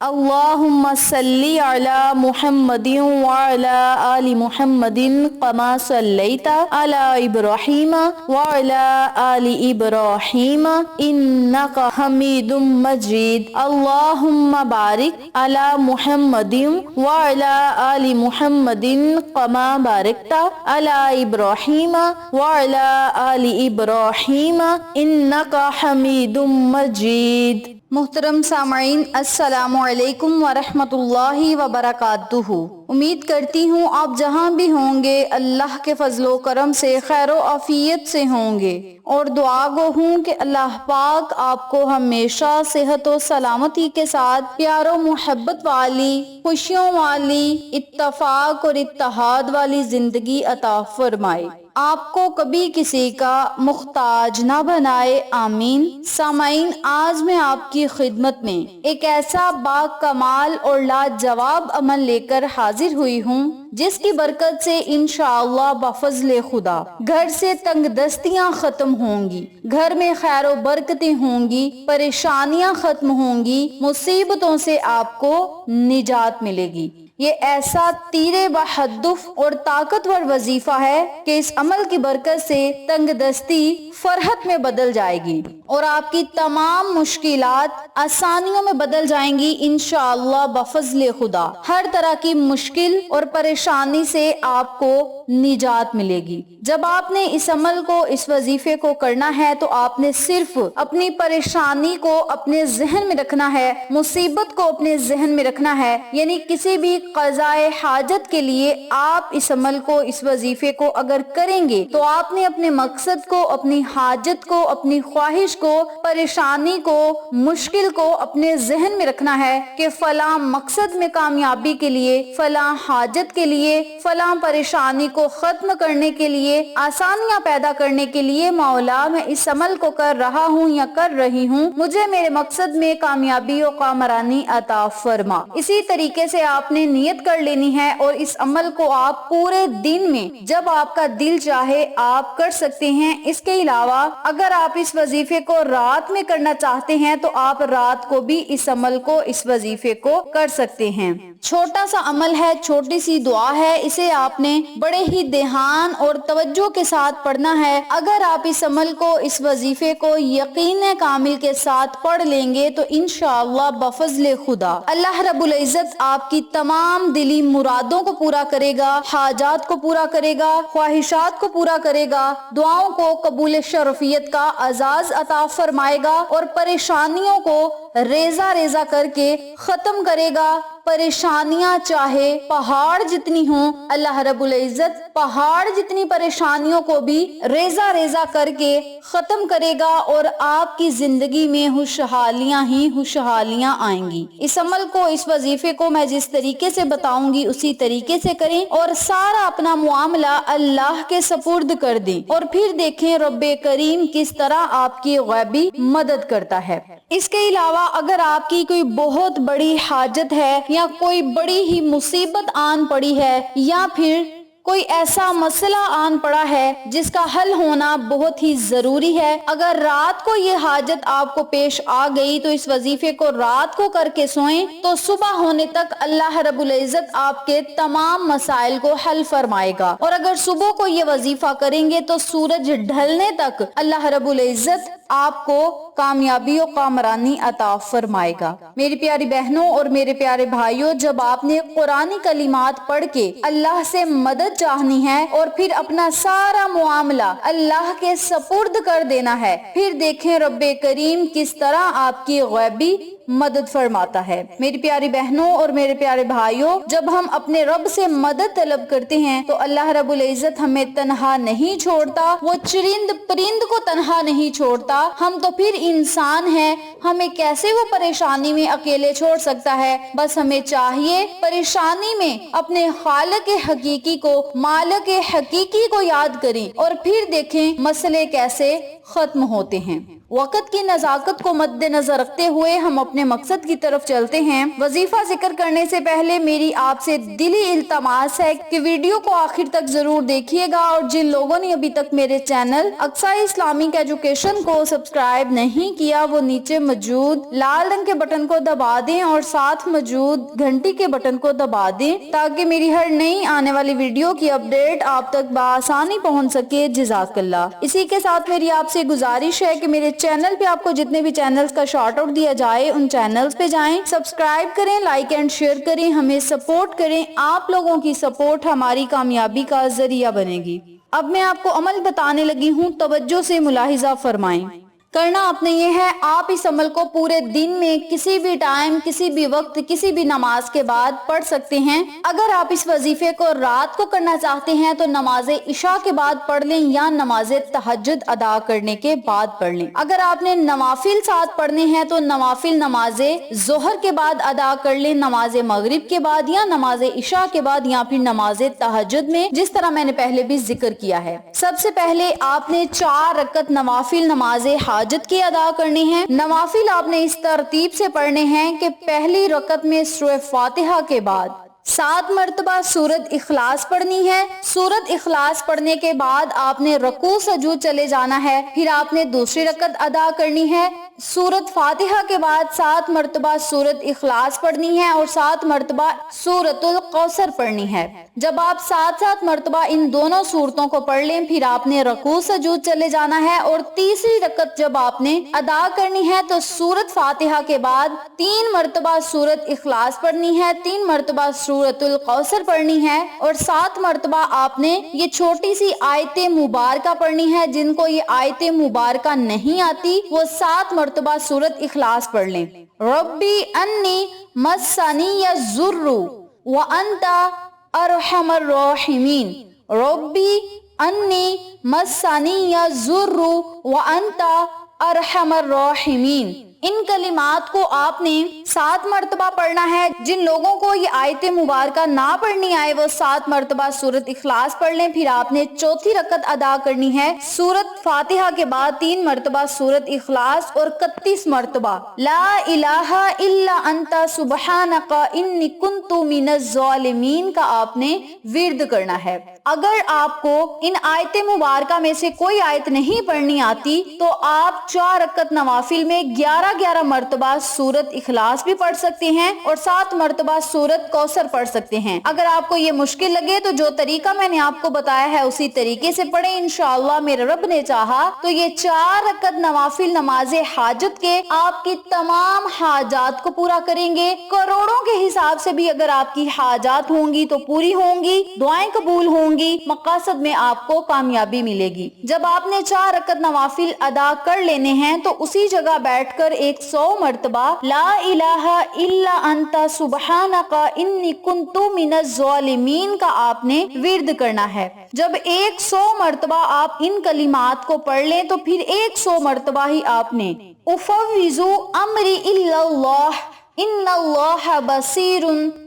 اللہم صلی علی محمد وعلی آل محمد کما صلیت علی ابراہیم وعلی آل ابراہیم انک حمید مجید اللہم بارک علی محمد وعلی آل محمد کما بارکت علی ابراہیم وعلی آل ابراہیم انک حمید مجید۔ محترم سامعین، السلام علیکم ورحمۃ اللہ وبرکاتہ۔ امید کرتی ہوں آپ جہاں بھی ہوں گے اللہ کے فضل و کرم سے خیر و عافیت سے ہوں گے، اور دعا گو ہوں کہ اللہ پاک آپ کو ہمیشہ صحت و سلامتی کے ساتھ پیار و محبت والی، خوشیوں والی، اتفاق اور اتحاد والی زندگی عطا فرمائے، آپ کو کبھی کسی کا محتاج نہ بنائے، آمین۔ سامعین، آج میں آپ کی خدمت میں ایک ایسا با کمال اور لاجواب عمل لے کر حاضر ہوئی ہوں جس کی برکت سے انشاءاللہ بفضل خدا گھر سے تنگ دستیاں ختم ہوں گی، گھر میں خیر و برکتیں ہوں گی، پریشانیاں ختم ہوں گی، مصیبتوں سے آپ کو نجات ملے گی۔ یہ ایسا تیرے بہدف اور طاقتور وظیفہ ہے کہ اس عمل کی برکت سے تنگ دستی فرحت میں بدل جائے گی اور آپ کی تمام مشکلات آسانیوں میں بدل جائیں گی انشاءاللہ بفضل خدا۔ ہر طرح کی مشکل اور پریشانی سے آپ کو نجات ملے گی۔ جب آپ نے اس عمل کو، اس وظیفے کو کرنا ہے تو آپ نے صرف اپنی پریشانی کو اپنے ذہن میں رکھنا ہے، مصیبت کو اپنے ذہن میں رکھنا ہے، یعنی کسی بھی قضائے حاجت کے لیے آپ اس عمل کو، اس وظیفے کو اگر کریں گے تو آپ نے اپنے مقصد کو، اپنی حاجت کو، اپنی خواہش کو، پریشانی کو، مشکل کو اپنے ذہن میں رکھنا ہے کہ فلاں مقصد میں کامیابی کے لیے، فلاں حاجت کے لیے، فلاں پریشانی کو ختم کرنے کے لیے، آسانیاں پیدا کرنے کے لیے مولا میں اس عمل کو کر رہا ہوں یا کر رہی ہوں، مجھے میرے مقصد میں کامیابی و کامرانی عطا فرما۔ اسی طریقے سے آپ نے نیت کر لینی ہے اور اس عمل کو آپ پورے دن میں جب آپ کا دل چاہے آپ کر سکتے ہیں۔ اس کے علاوہ اگر آپ اس وظیفے کو رات میں کرنا چاہتے ہیں تو آپ رات کو بھی اس عمل کو، اس وظیفے کو کر سکتے ہیں۔ چھوٹا سا عمل ہے، چھوٹی سی دعا ہے، اسے آپ نے بڑے ہی دھیان اور توجہ کے ساتھ پڑھنا ہے۔ اگر آپ اس عمل کو، اس وظیفے کو یقین کامل کے ساتھ پڑھ لیں گے تو انشاءاللہ بفضل خدا اللہ رب العزت آپ کی تمام دلی مرادوں کو پورا کرے گا، حاجات کو پورا کرے گا، خواہشات کو پورا کرے گا، دعاؤں کو قبول شرفیت کا اعزاز عطا فرمائے گا اور پریشانیوں کو ریزہ ریزہ کر کے ختم کرے گا۔ پریشانیاں چاہے پہاڑ جتنی ہوں، اللہ رب العزت پہاڑ جتنی پریشانیوں کو بھی ریزہ ریزہ کر کے ختم کرے گا اور آپ کی زندگی میں خوشحالیاں ہی خوشحالیاں آئیں گی۔ اس عمل کو، اس وظیفے کو میں جس طریقے سے بتاؤں گی اسی طریقے سے کریں اور سارا اپنا معاملہ اللہ کے سپرد کر دیں اور پھر دیکھیں رب کریم کس طرح آپ کی غیبی مدد کرتا ہے۔ اس کے علاوہ اگر آپ کی کوئی بہت بڑی حاجت ہے یا کوئی بڑی ہی مصیبت آن پڑی ہے یا پھر کوئی ایسا مسئلہ آن پڑا ہے جس کا حل ہونا بہت ہی ضروری ہے، اگر رات کو یہ حاجت آپ کو پیش آ گئی تو اس وظیفے کو رات کو کر کے سوئیں تو صبح ہونے تک اللہ رب العزت آپ کے تمام مسائل کو حل فرمائے گا، اور اگر صبح کو یہ وظیفہ کریں گے تو سورج ڈھلنے تک اللہ رب العزت آپ کو کامیابی و کامرانی عطا فرمائے گا۔ میری پیاری بہنوں اور میرے پیارے بھائیوں، جب آپ نے قرآنی کلمات پڑھ کے اللہ سے مدد چاہنی ہے اور پھر اپنا سارا معاملہ اللہ کے سپرد کر دینا ہے، پھر دیکھیں رب کریم کس طرح آپ کی غیبی مدد فرماتا ہے۔ میری پیاری بہنوں اور میرے پیارے بھائیوں، جب ہم اپنے رب سے مدد طلب کرتے ہیں تو اللہ رب العزت ہمیں تنہا نہیں چھوڑتا، وہ چرند پرند کو تنہا نہیں چھوڑتا۔ ہم تو پھر انسان ہیں، ہمیں کیسے وہ پریشانی میں اکیلے چھوڑ سکتا ہے؟ بس ہمیں چاہیے پریشانی میں اپنے خالق حقیقی کو، مالک حقیقی کو یاد کریں اور پھر دیکھیں مسئلے کیسے ختم ہوتے ہیں۔ وقت کی نزاکت کو مد نظر رکھتے ہوئے ہم اپنے مقصد کی طرف چلتے ہیں۔ وظیفہ ذکر کرنے سے پہلے میری آپ سے دلی التماس ہے کہ ویڈیو کو آخر تک ضرور دیکھیے گا، اور جن لوگوں نے ابھی تک میرے چینل اقصیٰ اسلامک ایجوکیشن کو سبسکرائب نہیں کیا وہ نیچے موجود لال رنگ کے بٹن کو دبا دیں اور ساتھ موجود گھنٹی کے بٹن کو دبا دیں تاکہ میری ہر نئی آنے والی ویڈیو کی اپڈیٹ آپ تک بآسانی پہنچ سکے۔ جزاک اللہ۔ اسی کے ساتھ میری آپ سے گزارش ہے کہ میرے چینل پہ آپ کو جتنے بھی چینلز کا شارٹ آؤٹ دیا جائے ان چینلز پہ جائیں، سبسکرائب کریں، لائک اینڈ شیئر کریں، ہمیں سپورٹ کریں۔ آپ لوگوں کی سپورٹ ہماری کامیابی کا ذریعہ بنے گی۔ اب میں آپ کو عمل بتانے لگی ہوں، توجہ سے ملاحظہ فرمائیں۔ کرنا آپ نے یہ ہے، آپ اس عمل کو پورے دن میں کسی بھی ٹائم، کسی بھی وقت، کسی بھی نماز کے بعد پڑھ سکتے ہیں۔ اگر آپ اس وظیفے کو رات کو کرنا چاہتے ہیں تو نماز عشاء کے بعد پڑھ لیں یا نماز تہجد ادا کرنے کے بعد پڑھ لیں۔ اگر آپ نے نوافل ساتھ پڑھنے ہیں تو نوافل نماز ظہر کے بعد ادا کر لیں، نماز مغرب کے بعد یا نماز عشاء کے بعد یا پھر نماز تہجد میں، جس طرح میں نے پہلے بھی ذکر کیا ہے۔ سب سے پہلے آپ نے 4 رکعت نوافل نماز حاجت کے ادا کرنے ہیں۔ نوافل آپ نے اس ترتیب سے پڑھنے ہیں کہ پہلی رکعت میں سورہ فاتحہ کے بعد 7 مرتبہ سورۃ اخلاص پڑھنی ہے۔ سورۃ اخلاص پڑھنے کے بعد آپ نے رکوع سجود چلے جانا ہے، پھر آپ نے دوسری رکعت ادا کرنی ہے۔ سورۃ فاتحہ کے بعد 7 مرتبہ سورۃ اخلاص پڑھنی ہے اور 7 مرتبہ سورۃ الکوثر پڑھنی ہے۔ جب آپ 7 مرتبہ ان دونوں سورتوں کو پڑھ لیں پھر آپ نے رکوع سجود چلے جانا ہے، اور تیسری رکعت جب آپ نے ادا کرنی ہے تو سورۃ فاتحہ کے بعد 3 مرتبہ سورۃ اخلاص پڑھنی ہے، 3 مرتبہ سورۃ الکوثر پڑھنی ہے، اور 7 مرتبہ آپ نے یہ چھوٹی سی آیت مبارکہ پڑھنی ہے۔ جن کو یہ آیت مبارکہ نہیں آتی وہ 7 مرتبہ سورۃ اخلاص پڑھ لیں۔ ربی انی مسنی الضر وانت ارحم الراحمین، ربی انی مسنی الضر وانت ارحم الراحمین۔ ان کلمات کو آپ نے 7 مرتبہ پڑھنا ہے۔ جن لوگوں کو یہ آیت مبارکہ نہ پڑھنی آئے وہ 7 مرتبہ سورۃ اخلاص پڑھ لیں، پھر آپ نے چوتھی رکعت ادا کرنی ہے سورۃ فاتحہ کے بعد 3 مرتبہ سورۃ اخلاص اور 31 مرتبہ لا الہ الا انت سبحانک انی کنت من الظالمین کا آپ نے ورد کرنا ہے۔ اگر آپ کو ان آیت مبارکہ میں سے کوئی آیت نہیں پڑھنی آتی تو آپ 4 رکعت نوافل میں 11 مرتبہ سورۃ اخلاص بھی پڑھ سکتے ہیں اور 7 مرتبہ سورۃ کوثر پڑھ سکتے ہیں۔ اگر آپ کو یہ مشکل لگے تو جو طریقہ میں نے آپ کو بتایا ہے اسی طریقے سے پڑھیں، انشاءاللہ میرے رب نے چاہا تو یہ 4 رکعت نوافل نماز حاجت کے آپ کی تمام حاجات کو پورا کریں گے۔ کروڑوں کے حساب سے بھی اگر آپ کی حاجات ہوں گی تو پوری ہوں گی، دعائیں قبول ہوں گی، مقاصد میں آپ کو کامیابی ملے گی۔ جب آپ نے 4 رکعت نوافل ادا کر لینے ہیں تو اسی جگہ بیٹھ کر 100 مرتبہ لا الہ الا انت سبحانک انی کنت من الظالمین کا آپ نے ورد کرنا ہے۔ جب 100 مرتبہ آپ ان کلمات کو پڑھ لیں تو پھر 100 مرتبہ ہی آپ نے افوض امری الا اللہ ان اللہ بصیر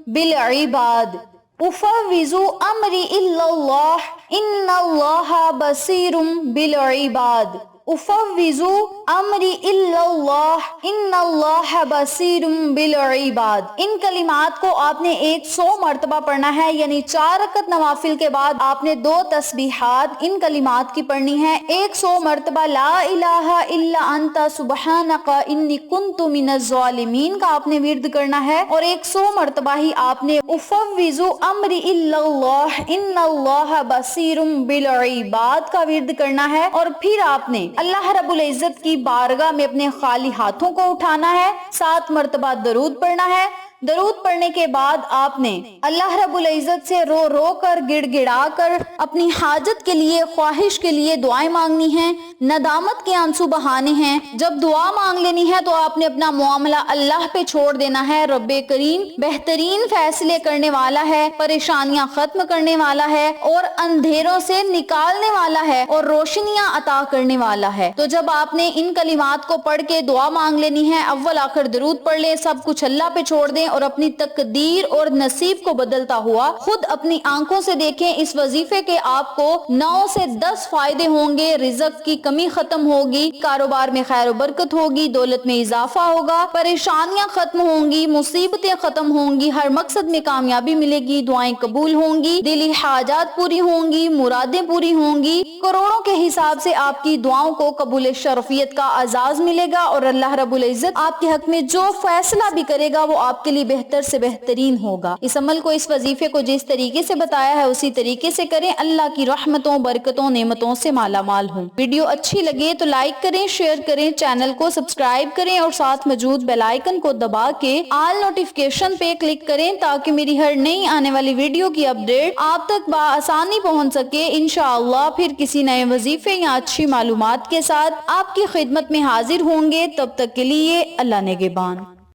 بالعباد، افوض امری الا اللہ ان اللہ بصیر بالعباد، افوض امری الا اللہ ان اللہ بصیر بالعباد۔ ان کلمات کو آپ نے 100 مرتبہ پڑھنا ہے، یعنی 4 رکعت نوافل کے بعد آپ نے 2 تسبیحات ان کلمات کی پڑھنی ہے۔ 100 مرتبہ لا الہ الا انت سبحانک انی کنت من الظالمین کا آپ نے ورد کرنا ہے، اور 100 مرتبہ ہی آپ نے افوض امری الا اللہ ان اللہ بصیر بالعباد کا ورد کرنا ہے، اور پھر آپ نے اللہ رب العزت کی بارگاہ میں اپنے خالی ہاتھوں کو اٹھانا ہے، 7 مرتبہ درود پڑھنا ہے۔ درود پڑھنے کے بعد آپ نے اللہ رب العزت سے رو رو کر گڑ گڑا کر اپنی حاجت کے لیے، خواہش کے لیے دعائیں مانگنی ہیں، ندامت کے آنسو بہانے ہیں۔ جب دعا مانگ لینی ہے تو آپ نے اپنا معاملہ اللہ پہ چھوڑ دینا ہے۔ رب کریم بہترین فیصلے کرنے والا ہے، پریشانیاں ختم کرنے والا ہے اور اندھیروں سے نکالنے والا ہے اور روشنیاں عطا کرنے والا ہے۔ تو جب آپ نے ان کلمات کو پڑھ کے دعا مانگ لینی ہے، اول آخر درود پڑھ لیں، سب کچھ اللہ پہ چھوڑ دیں اور اپنی تقدیر اور نصیب کو بدلتا ہوا خود اپنی آنکھوں سے دیکھیں۔ اس وظیفے کے آپ کو 9 سے 10 فائدے ہوں گے۔ رزق کی کمی ختم ہوگی، کاروبار میں خیر و برکت ہوگی، دولت میں اضافہ ہوگا، پریشانیاں ختم ہوں گی، مصیبتیں ختم ہوں گی، ہر مقصد میں کامیابی ملے گی، دعائیں قبول ہوں گی، دلی حاجات پوری ہوں گی، مرادیں پوری ہوں گی، کروڑوں کے حساب سے آپ کی دعاؤں کو قبول شرفیت کا اعزاز ملے گا، اور اللہ رب العزت آپ کے حق میں جو فیصلہ بھی کرے گا وہ آپ کے لیے بہتر سے بہترین ہوگا۔ اس عمل کو، اس وظیفے کو جس طریقے سے بتایا ہے اسی طریقے سے کریں، اللہ کی رحمتوں، برکتوں، نعمتوں سے مالا مال ہوں۔ ویڈیو اچھی لگے تو لائک کریں، شیئر کریں، چینل کو سبسکرائب کریں اور ساتھ موجود بیل آئیکن کو دبا کے آل نوٹیفیکیشن پہ کلک کریں تاکہ میری ہر نئی آنے والی ویڈیو کی اپڈیٹ آپ تک بآسانی پہنچ سکے۔ انشاءاللہ پھر کسی نئے وظیفے یا اچھی معلومات کے ساتھ آپ کی خدمت میں حاضر ہوں گے۔ تب تک کے لیے اللہ نگہبان۔